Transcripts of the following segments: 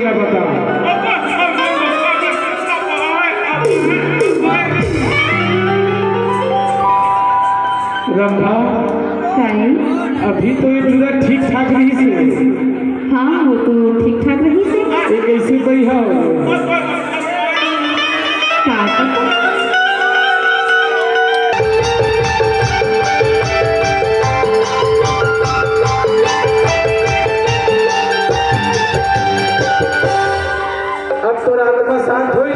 ना बता। रंभा अभी तो ये पूरा ठीक ठाक रही से। हाँ वो तो ठीक ठाक रही से। ये कैसे बड़ी है? अब तो रात में शांत हुई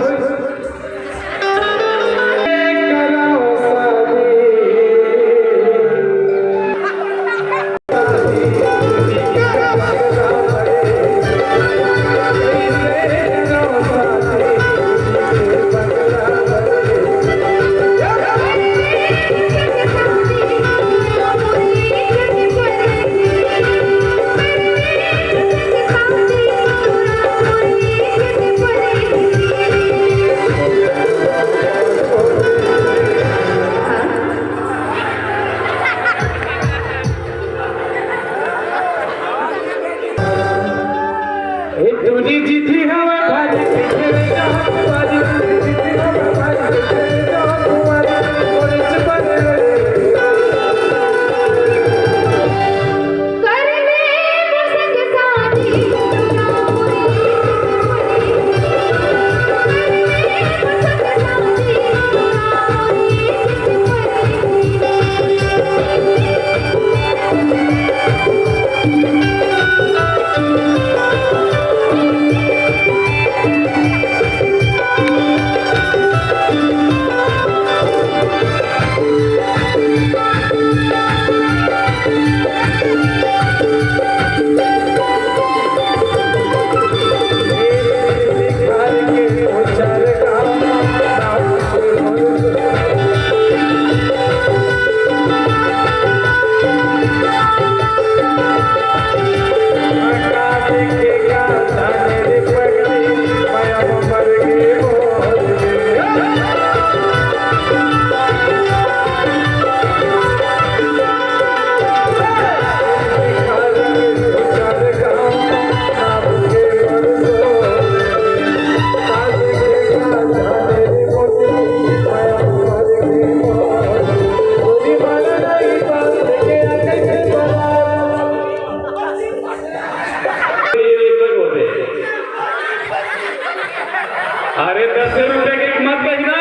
अरे 10 रुपए की कीमत कहना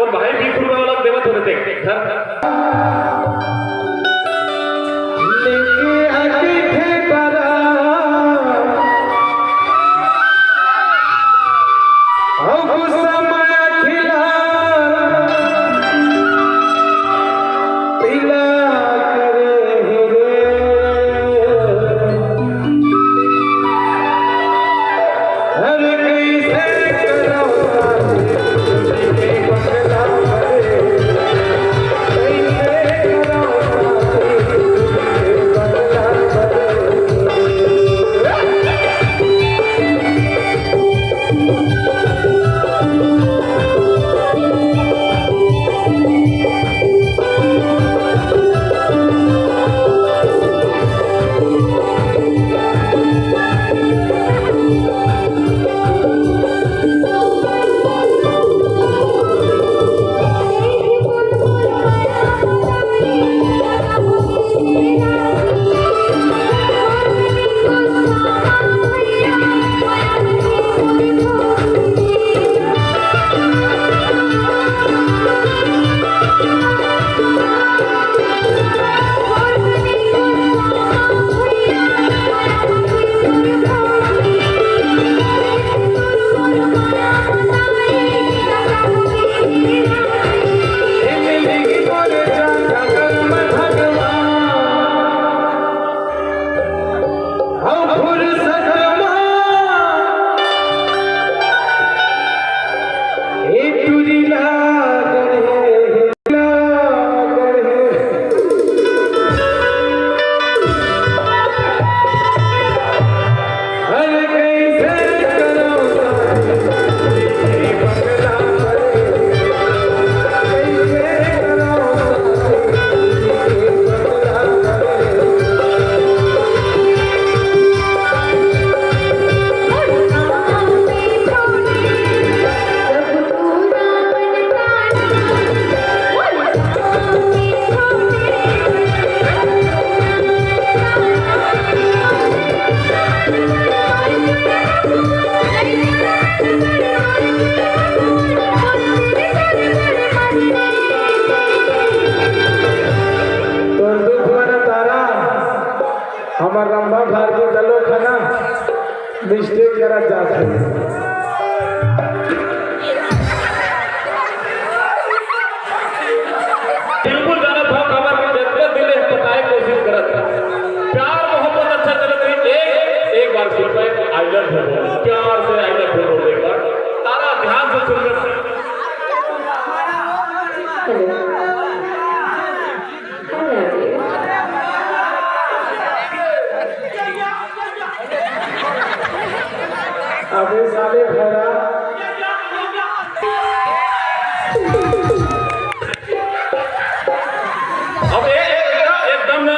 और भाई 20 रुपए वाला देवत होते बिल्कुल जाना था खबर के जितने दिल है बताए कोशिश करत था प्यार मोहब्बत अच्छा चलत रही एक बार सुन पाए आई लव यू प्यार से आई लव यू एक बार तारा ध्यान से सुन ले हेलो अबे साले भरा अब एकदम ना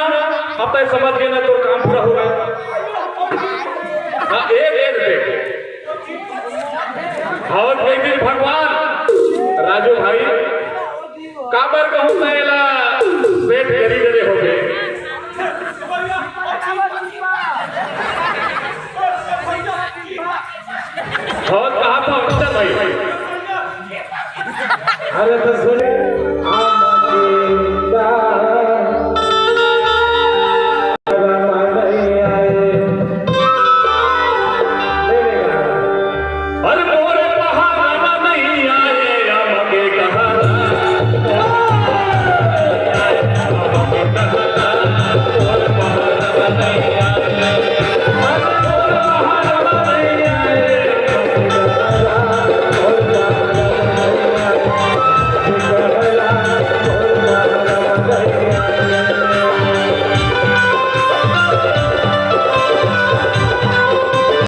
अब तक समझ गए ना तो काम पूरा हो गया हाँ एक और कई दिन भगवान राजू भाई काबर कहूँ मैला पेट गरी गरे हो गए और कहा था भाई अरे तो सुन